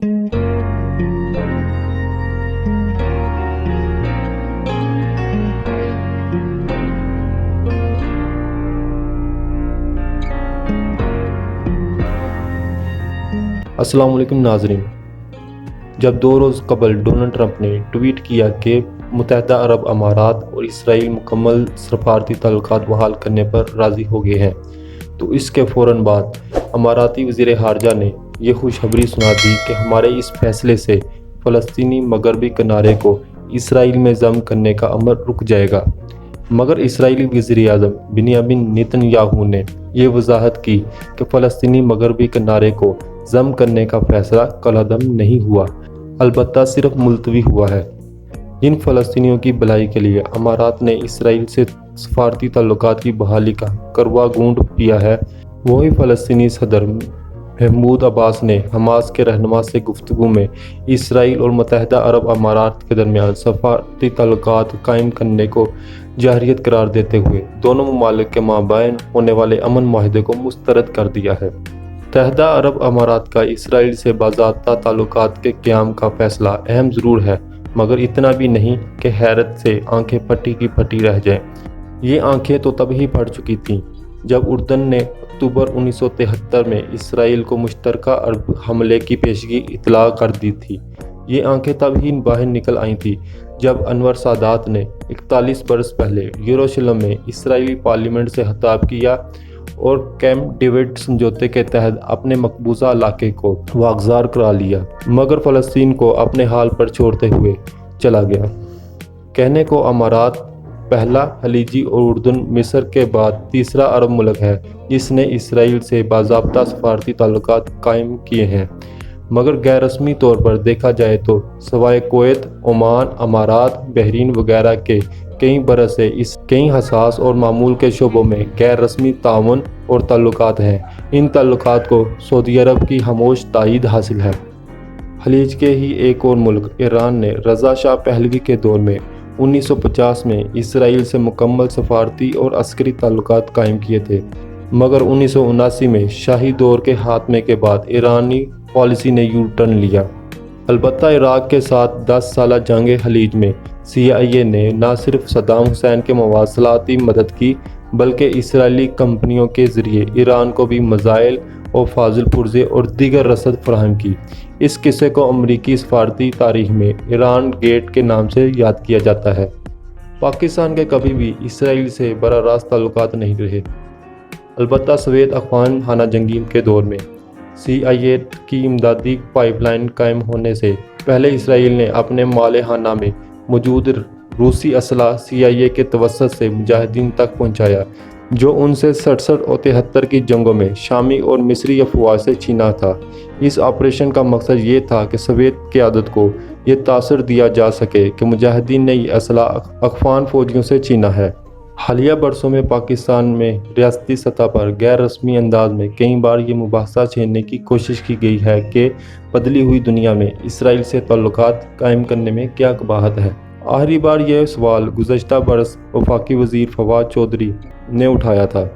अस्सलाम वालेकुम नाज़रीन। जब 2 रोज़ कबल डोनाल्ड ट्रंप ने ट्वीट किया कि मुत्तहिदा अरब अमारात और इसराइल मुकम्मल सफारती ताल्लुकात बहाल करने पर राज़ी हो गए हैं, तो इसके फ़ौरन बाद अमाराती वज़ीर ख़ारजा ने यह खुशखबरी सुना दी कि हमारे इस फैसले से फ़लस्तीनी मगरबी किनारे को इसराइल में ज़ब्त करने का अमल रुक जाएगा। मगर इसराइली वज़ीर-ए-आज़म बिन्यामिन नेतन्याहू ने यह वजाहत की कि फ़लस्तीनी मगरबी किनारे को ज़ब्त करने का फ़ैसला कलअदम नहीं हुआ, अलबत्ता सिर्फ मुलतवी हुआ है। जिन फ़लस्तीनियों की भलाई के लिए अमारात ने इसराइल से सफारती ताल्लुकात की बहाली का करवा घूंट पिया है, वही फ़लस्तीनी सदर महमूद अब्बास ने हमास के रहनुमा से गुफ्तगू में इसराइल और मुत्तहिदा अरब अमारात के दरमियान सफारती ताल्लुकात कायम करने को जाहिरियत करार देते हुए दोनों ममालिक के माबैन होने वाले अमन माहिदे को मुस्तरद कर दिया है। मुत्तहिदा अरब अमारात का इसराइल से बाज़ाब्ता ताल्लुकात के क़याम का फ़ैसला अहम ज़रूर है, मगर इतना भी नहीं कि हैरत से आंखें फटी की फटी रह जाएं। ये आंखें तो तब ही फट चुकी थीं जब उर्दन ने अक्टूबर 1973 में इसराइल को मुश्तरका अरब हमले की पेशगी इतला कर दी थी। ये आंखें तब ही बाहर निकल आई थी जब अनवर सादात ने 41 बरस पहले यरूशलेम में इसराइली पार्लियामेंट से खिताब किया और कैंप डेविड समझौते के तहत अपने मकबूजा इलाके को वागजार करा लिया, मगर फ़लस्तीन को अपने हाल पर छोड़ते हुए चला गया। कहने को अमारात पहला खलीजी और उर्दन मिस्र के बाद तीसरा अरब मुल्क है जिसने इसराइल से बाज़ाब्ता सफारती ताल्लुकात कायम किए हैं, मगर गैर रस्मी तौर पर देखा जाए तो सवाए कुवैत, ओमान, अमारात, बहरीन वगैरह के कई बरस से इस कई हसास और मामूल के शोबों में गैर रस्मी ताउन और ताल्लुकात हैं। इन ताल्लुकात को सऊदी अरब की खामोश तायीद हासिल है। खलीज के ही एक और मुल्क ईरान ने रज़ा शाह पहलवी के दौर में 1950 में इसराइल से मुकम्मल सफारती और अस्करी ताल्लुकात कायम किए थे, मगर 1979 में शाही दौर के खात्मे के बाद ईरानी पॉलिसी ने यू टर्न लिया। अलबत्ता इराक़ के साथ 10 साला जंग खलीज में CIA ने न सिर्फ सद्दाम हुसैन के मवासलाती मदद की, बल्कि इसराइली कंपनियों के ज़रिए ईरान को भी मिसाइल और फाजिल पुर्जे और दीगर रसद फराहम की। इस किस्से को अमरीकी सफारती तारीख में ईरान गेट के नाम से याद किया जाता है। पाकिस्तान के कभी भी इसराइल से बराह रास्त ताल्लुकात नहीं रहे, अलबत्ता सवेद अफगान खाना जंगी के दौर में CIA की इमदादी पाइपलाइन कायम होने से पहले इसराइल ने अपने माले खाना में मौजूद रूसी असला CIA के तवस्सुत से मुजाहिदीन तक पहुंचाया, जो उनसे 67 और 73 की जंगों में शामी और मिस्री अफवाज से छीना था। इस ऑपरेशन का मकसद ये था कि सवेद क़यादत को ये तासर दिया जा सके कि मुजाहिदीन ने यह असला अफ़गान फ़ौजियों से छीना है। हालिया बरसों में पाकिस्तान में रियासती सतह पर गैर रस्मी अंदाज में कई बार ये मुबाहसा छेड़ने की कोशिश की गई है कि बदली हुई दुनिया में इसराइल से ताल्लुकात कायम करने में क्या कबाहत है। आखिरी बार यह सवाल गुज़श्ता बरस वफाकी वज़ीर फवाद चौधरी ने उठाया था।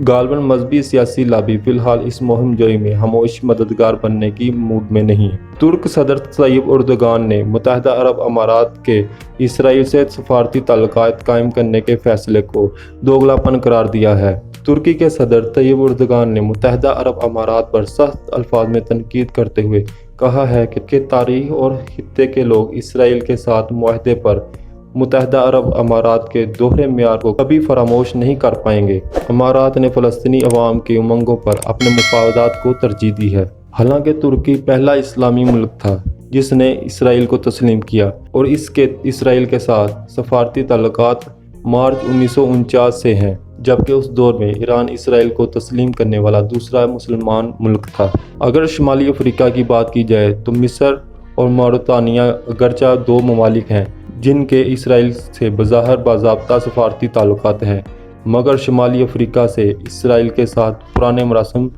गालबन मजहबी सियासी लाबी फ़िलहाल इस मुहिम जोई में खामोश मददगार बनने की मूड में नहीं है। तुर्क सदर तय्यब एर्दोगान ने मुत्तहिदा अरब अमारात के इसराइल से सफारती ताल्लुकात कायम करने के फैसले को दोगलापन करार दिया है। तुर्की के सदर तय्यब एर्दोगान ने मुत्तहिदा अरब अमारात पर सख्त अल्फाज में तनकीद करते हुए कहा है कि तारीख और खित्ते के लोग इसराइल के साथ मुआहदे पर मुत्तहिदा अरब अमारात के दोहरे मेयार को कभी फरामोश नहीं कर पाएंगे। अमारात ने फ़लस्तीनी अवाम की उमंगों पर अपने मुफावदात को तरजीह दी है। हालांकि तुर्की पहला इस्लामी मुल्क था जिसने इसराइल को तस्लीम किया और इसके इसराइल के साथ सफारती ताल्लुकात मार्च 1949 से हैं, जबकि उस दौर में ईरान इसराइल को तस्लीम करने वाला दूसरा मुसलमान मुल्क था। अगर शुमाली अफ्रीका की बात की जाए तो मिस्र और मौरितानिया अगरचा 2 ममालिक हैं जिनके इसराइल से बज़ाहिर बाज़ाब्ता सफारती ताल्लुकात हैं, मगर शुमाली अफ्रीका से इसराइल के साथ पुराने मरासम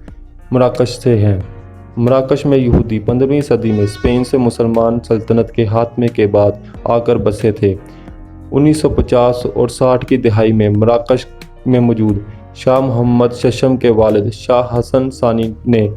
मराकश से हैं। मराकश में यहूदी 15वीं सदी में स्पेन से मुसलमान सल्तनत के खात्मे के बाद आकर बसे थे। 1950 और 60 की दहाई में मराकश में मौजूद शाह मोहम्मद शशम के वालिद शाह हसन सानी ने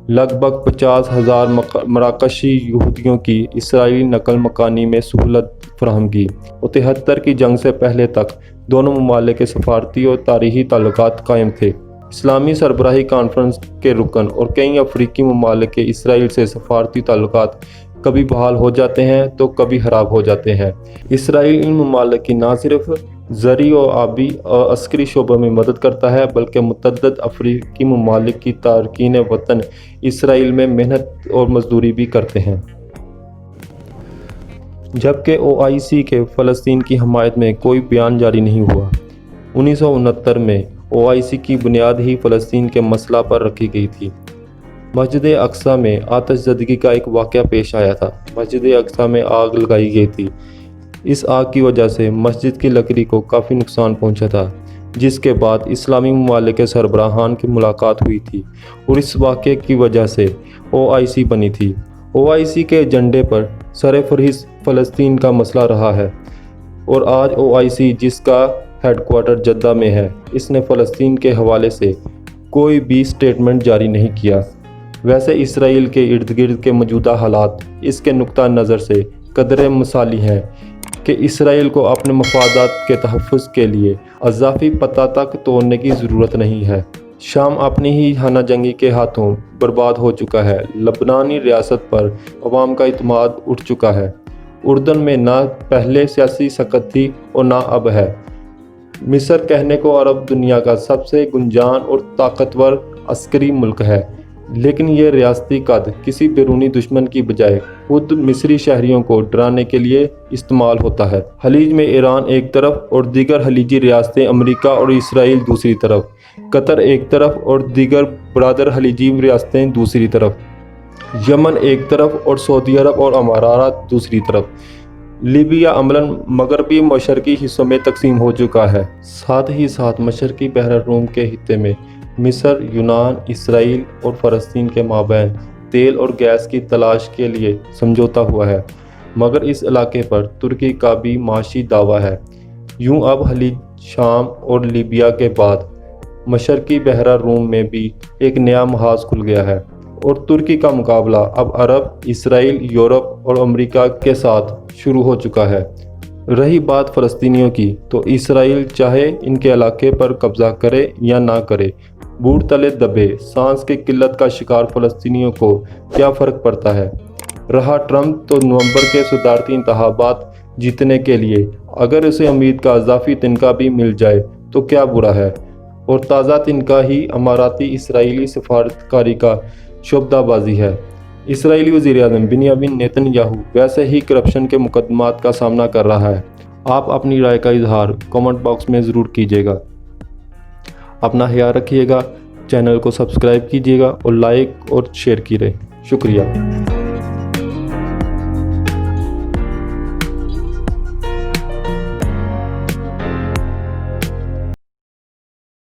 لگ بھگ 50,000 مراکشی یہودیوں کی اسرائیلی نقل مکانی میں سہولت فراہم کی اور 73 کی جنگ سے پہلے تک دونوں ممالک کے سفارتی اور تاریخی تعلقات قائم تھے۔ اسلامی سربراہی کانفرنس کے رکن اور کئی افریقی ممالک کے اسرائیل سے سفارتی تعلقات کبھی بحال ہو جاتے ہیں تو کبھی خراب ہو جاتے ہیں۔ اسرائیل ان ممالک کی نہ صرف زرعی و آبی اور عسکری شعبوں میں مدد کرتا ہے بلکہ متعدد افریقی ممالک کی تارکین وطن اسرائیل میں محنت اور مزدوری بھی کرتے ہیں۔ جبکہ OIC کے فلسطین کی حمایت میں کوئی بیان جاری نہیں ہوا۔ 1969 میں OIC کی بنیاد ہی فلسطین کے مسئلہ پر رکھی گئی تھی۔ مسجد اقصیٰ میں آتش زدگی کا ایک واقعہ پیش آیا تھا۔ مسجد اقصیٰ میں آگ لگائی گئی تھی۔ اس آگ کی وجہ سے مسجد کی لکڑی کو کافی نقصان پہنچا تھا، جس کے بعد اسلامی ممالک کے سربراہان کی ملاقات ہوئی تھی اور اس واقعے کی وجہ سے OIC بنی تھی۔ OIC کے ایجنڈے پر سرفہرست فلسطین کا مسئلہ رہا ہے اور آج OIC جس کا ہیڈ کوارٹر جدہ میں ہے، اس نے فلسطین کے حوالے سے کوئی بھی سٹیٹمنٹ جاری نہیں کیا۔ ویسے اسرائیل کے ارد گرد کے موجودہ حالات اس کے نقطہ نظر سے قدرے مثالی ہیں کہ اسرائیل کو اپنے مفادات کے تحفظ کے لیے اضافی پتہ تک توڑنے کی ضرورت نہیں ہے۔ شام اپنی ہی خانہ جنگی کے ہاتھوں برباد ہو چکا ہے۔ لبنانی ریاست پر عوام کا اعتماد اٹھ چکا ہے۔ اردن میں نہ پہلے سیاسی سکت تھی اور نہ اب ہے۔ مصر کہنے کو عرب دنیا کا سب سے گنجان اور طاقتور عسکری ملک ہے، لیکن یہ ریاستی قد کسی بیرونی دشمن کی بجائے خود مصری شہریوں کو ڈرانے کے لیے استعمال ہوتا ہے۔ خلیج میں ایران ایک طرف اور دیگر خلیجی ریاستیں امریکہ اور اسرائیل دوسری طرف، قطر ایک طرف اور دیگر برادر خلیجی ریاستیں دوسری طرف، یمن ایک طرف اور سعودی عرب اور امارات دوسری طرف۔ لیبیا عملاً مغربی مشرقی حصوں میں تقسیم ہو چکا ہے۔ ساتھ ہی ساتھ مشرقی بحر الروم کے خطے میں مصر، یونان، اسرائیل اور فلسطین کے مابین تیل اور گیس کی تلاش کے لیے سمجھوتا ہوا ہے، مگر اس علاقے پر ترکی کا بھی معاشی دعویٰ ہے۔ یوں اب خلیج، شام اور لیبیا کے بعد مشرقی بحر الروم میں بھی ایک نیا محاذ کھل گیا ہے اور ترکی کا مقابلہ اب عرب، اسرائیل، یورپ اور امریکہ کے ساتھ شروع ہو چکا ہے۔ رہی بات فلسطینیوں کی، تو اسرائیل چاہے ان کے علاقے پر قبضہ کرے یا نہ کرے، بوٹ تلے دبے سانس کی قلت کا شکار فلسطینیوں کو کیا فرق پڑتا ہے؟ رہا ٹرمپ تو نومبر کے صدارتی انتخابات جیتنے کے لیے اگر اسے امید کا اضافی تنخواہ بھی مل جائے تو کیا برا ہے؟ اور تازہ تنخواہ ہی اماراتی اسرائیلی سفارتکاری کا شعبہ بازی ہے۔ اسرائیلی وزیر اعظم بنیامین نیتن یاہو ویسے ہی کرپشن کے مقدمات کا سامنا کر رہا ہے۔ آپ اپنی رائے کا اظہار کامنٹ باکس میں ضرور کیجیے گا۔ اپنا خیال رکھیے گا، چینل کو سبسکرائب کیجیے گا اور لائک اور شیئر کیجیے۔ شکریہ۔